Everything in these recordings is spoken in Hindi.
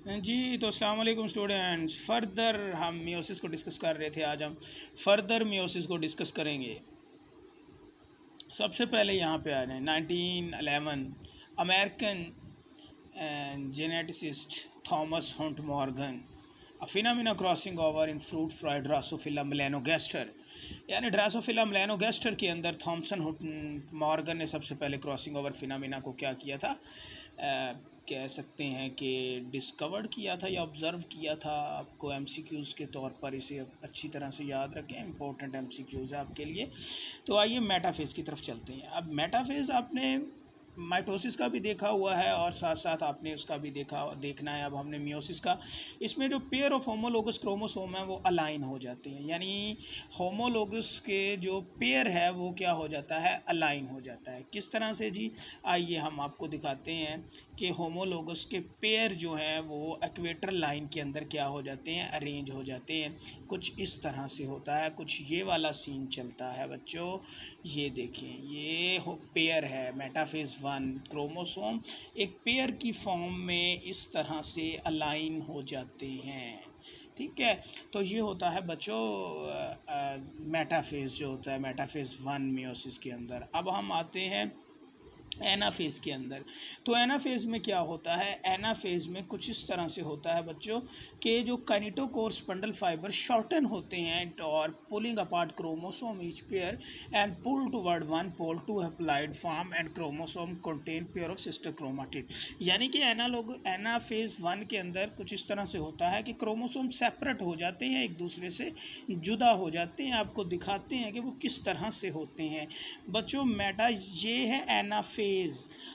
जी, तो अस्सलाम वालेकुम स्टूडेंट्स। फर्दर हम मियोसिस को डिस्कस कर रहे थे। आज हम फर्दर मियोसिस को डिस्कस करेंगे। सबसे पहले यहाँ पे आ जाए 1911 American geneticist Thomas Hunt Morgan a phenomena crossing over in fruit fly Drosophila melanogaster, यानी ड्रासोफिला मेलानोगास्टर के अंदर थॉमसन मॉर्गन ने सबसे पहले क्रॉसिंग ओवर फिनोमिना को क्या किया था, कह सकते हैं कि डिस्कवर्ड किया था या ऑब्ज़र्व किया था। आपको एमसीक्यूज़ के तौर पर इसे अच्छी तरह से याद रखें, इंपॉर्टेंट एमसीक्यूज़ है आपके लिए। तो आइए मेटाफेज़ की तरफ चलते हैं। अब मेटाफेज़ आपने माइटोसिस का भी देखा हुआ है और साथ साथ आपने उसका भी देखना है। अब हमने मियोसिस का, इसमें जो पेयर ऑफ होमोलोगस क्रोमोसोम है वो अलाइन हो जाते हैं, यानी होमोलोगस के जो पेयर है वो क्या हो जाता है, अलाइन हो जाता है। किस तरह से जी, आइए हम आपको दिखाते हैं कि होमोलोगस के पेयर जो हैं वो इक्वेटर लाइन के अंदर क्या हो जाते हैं, अरेंज हो जाते हैं। कुछ इस तरह से होता है, कुछ ये वाला सीन चलता है बच्चों। ये देखें, ये हो पेयर है मेटाफेज़ 1 क्रोमोसोम एक पेयर की फॉर्म में इस तरह से अलाइन हो जाते हैं। ठीक है, तो ये होता है बच्चों मेटाफेज़ जो होता है मेटाफेज़ 1 मियोसिस के अंदर। अब हम आते हैं एनाफेज़ के अंदर। तो एनाफेज़ में क्या होता है, एनाफेज़ में कुछ इस तरह से होता है बच्चों कि जो काइनेटोकोर स्पंडल फाइबर शॉर्टन होते हैं और pulling apart chromosome each pair and pull toward one pole to haploid form and chromosome contain pair of sister chromatid. यानी कि एनाफेज़ 1 के अंदर कुछ इस तरह से होता है कि क्रोमोसोम सेपरेट हो जाते हैं, एक दूसरे से जुदा हो जाते हैं। आपको दिखाते हैं कि वो किस तरह से होते हैं बच्चों। मेटा ये है एनाफेज़,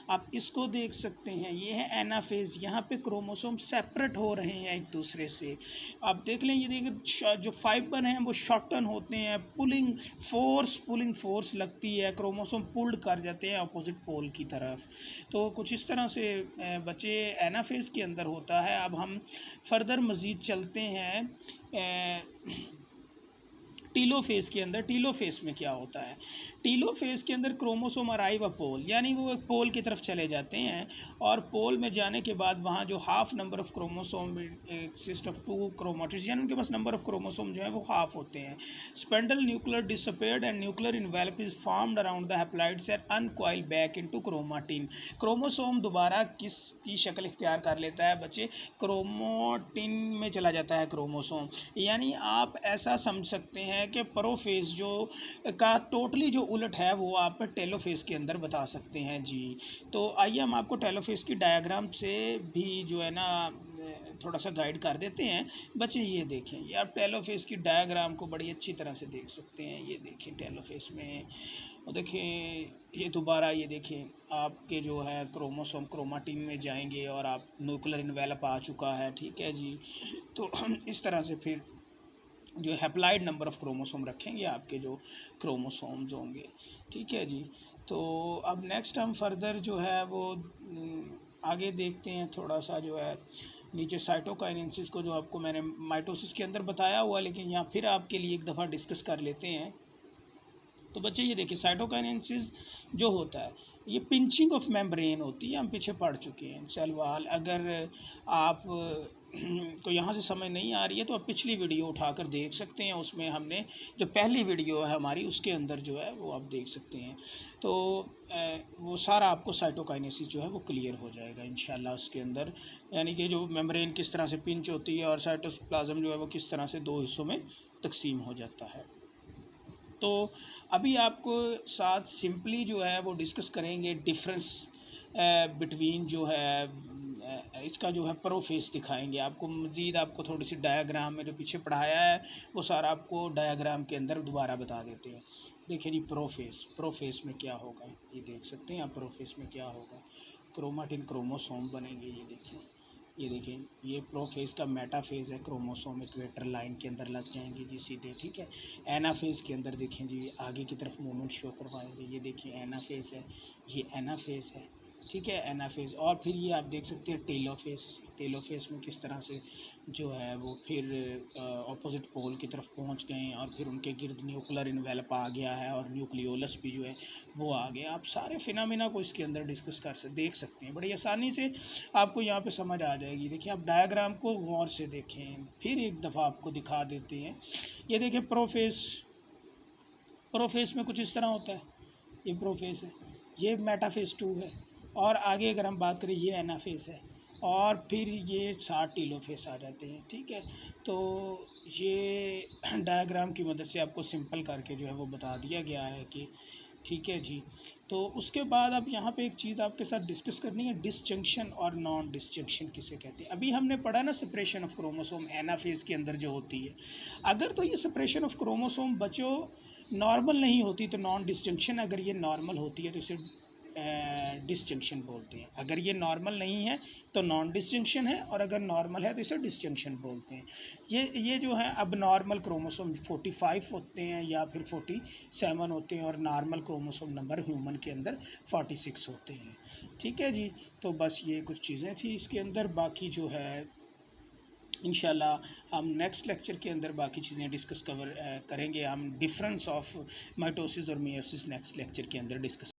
आप इसको देख सकते हैं, ये है एनाफेज़। यहाँ पे क्रोमोसोम सेपरेट हो रहे हैं एक दूसरे से। आप देख लें, ये देखिए जो फाइबर हैं वो शॉर्टन होते हैं, पुलिंग फोर्स लगती है, क्रोमोसोम पुल्ड कर जाते हैं अपोजिट पोल की तरफ। तो कुछ इस तरह से बच्चे एनाफेज़ के अंदर होता है। अब हम फर्दर मज़ीद चलते हैं टीलोफेज़ के अंदर। टीलोफेज़ में क्या होता है, टीलोफेज़ के अंदर क्रोमोसोम अराइव अ पोल, यानी वो एक पोल की तरफ चले जाते हैं और पोल में जाने के बाद वहाँ जो half number of chromosome exist of 2 chromatids, यानी उनके पास नंबर ऑफ क्रोमोसोम जो है वो हाफ होते हैं। Spindle nuclear disappeared and nuclear envelope is formed around the haploids and uncoil back into chromatin. Chromosome दोबारा किसकी शक्ल इख्तियार कर लेता है बच्चे, क्रोमाटिन में चला जाता है क्रोमोसोम। यानी आप ऐसा समझ सकते हैं कि प्रोफेज़ जो का टोटली जो उलट है वो आप टेलोफेज़ के अंदर बता सकते हैं जी। तो आइए हम आपको टेलोफेज़ की डायग्राम से भी जो है ना थोड़ा सा गाइड कर देते हैं बच्चे। ये देखें, ये आप टेलोफेज़ की डायग्राम को बड़ी अच्छी तरह से देख सकते हैं। ये देखें टेलोफेज़ में, और देखें ये दोबारा, ये देखें आपके जो है क्रोमोसोम क्रोमाटिन में जाएंगे और आप न्यूक्लियर इन्वेलप आ चुका है। ठीक है जी, तो इस तरह से फिर जो हैप्लॉइड नंबर ऑफ़ क्रोमोसोम रखेंगे आपके जो क्रोमोसोम्स होंगे। ठीक है जी, तो अब नेक्स्ट हम फर्दर जो है वो आगे देखते हैं थोड़ा सा जो है नीचे साइटोकाइनेसिस को, जो आपको मैंने माइटोसिस के अंदर बताया हुआ, लेकिन यहाँ फिर आपके लिए एक दफ़ा डिस्कस कर लेते हैं। तो बच्चे ये देखिए, साइटोकाइनेसिस जो होता है ये पिंचिंग ऑफ मेम्ब्रेन होती है, हम पीछे पढ़ चुके हैं सवाल। अगर आप को यहाँ से समझ नहीं आ रही है तो आप पिछली वीडियो उठाकर देख सकते हैं, उसमें हमने जो पहली वीडियो है हमारी उसके अंदर जो है वो आप देख सकते हैं। तो वो सारा आपको साइटोकाइनेसिस जो है वो क्लियर हो जाएगा इंशाल्लाह उसके अंदर, यानी कि जो मेम्ब्रेन किस तरह से पिंच होती है और साइटोप्लाज्म जो है वो किस तरह से दो हिस्सों में तकसीम हो जाता है। तो अभी आपको साथ सिंपली जो है वो डिस्कस करेंगे डिफरेंस बिटवीन जो है इसका जो है प्रोफेस दिखाएंगे आपको मज़ीद। आपको थोड़ी सी डायग्राम में जो पीछे पढ़ाया है वो सारा आपको डायग्राम के अंदर दोबारा बता देते हैं। देखिए जी, प्रोफेस में क्या होगा, ये देख सकते हैं आप। प्रोफेस में क्या होगा, क्रोमाटिन क्रोमोसोम बनेंगे। ये देखिए, ये देखें, ये प्रोफेज़ का मेटाफेज़ है, क्रोमोसोम इक्वेटर लाइन के अंदर लग जाएंगे जी सीधे। ठीक है, एनाफेज़ के अंदर देखें जी, आगे की तरफ मूवमेंट शो करवाएंगे। ये देखिए एनाफेज़ है, ये एनाफेज़ है। ठीक है, एनाफेज़। और फिर ये आप देख सकते हैं टेलोफेज़। टेलोफेस में किस तरह से जो है वो फिर ऑपोजिट पोल की तरफ पहुंच गए और फिर उनके गिर्द न्यूक्लियर इन्वेलप आ गया है और न्यूक्लियोलस भी जो है वो आ गया। आप सारे फिनोमेना को इसके अंदर डिस्कस देख सकते हैं, बड़ी आसानी से आपको यहाँ पे समझ आ जाएगी। देखिए आप डायग्राम को गौर से देखें, फिर एक दफ़ा आपको दिखा देते हैं। ये देखिए प्रोफेस, प्रोफेस में कुछ इस तरह होता है, ये प्रोफेस है, ये मेटाफेस 2 है, और आगे अगर हम बात करें ये एनाफेस है, और फिर ये 60 टीलोफेस आ जाते हैं। ठीक है, तो ये डायग्राम की मदद से आपको सिंपल करके जो है वो बता दिया गया है कि ठीक है जी। तो उसके बाद अब यहाँ पे एक चीज़ आपके साथ डिस्कस करनी है, डिसजंक्शन और नॉन डिसजंक्शन किसे कहते हैं। अभी हमने पढ़ा ना सेपरेशन ऑफ क्रोमोसोम एनाफेज के अंदर जो होती है, अगर तो ये सेपरेशन ऑफ क्रोमोसोम बच्चों नॉर्मल नहीं होती तो नॉन डिसजंक्शन, अगर ये नॉर्मल होती है तो इसे डिसजंक्शन बोलते हैं। अगर ये नॉर्मल नहीं है तो नॉन डिसजंक्शन है, और अगर नॉर्मल है तो इसे डिसजंक्शन बोलते हैं। ये जो है अब नॉर्मल क्रोमोसोम 45 होते हैं या फिर 47 होते हैं, और नॉर्मल क्रोमोसोम नंबर ह्यूमन के अंदर 46 होते हैं। ठीक है जी, तो बस ये कुछ चीज़ें थी इसके अंदर। बाकी जो है इंशाल्लाह हम नेक्स्ट लेक्चर के अंदर बाकी चीज़ें डिस्कस करेंगे। हम डिफरेंस ऑफ माइटोसिस और मियोसिस नेक्स्ट लेक्चर के अंदर डिस्कस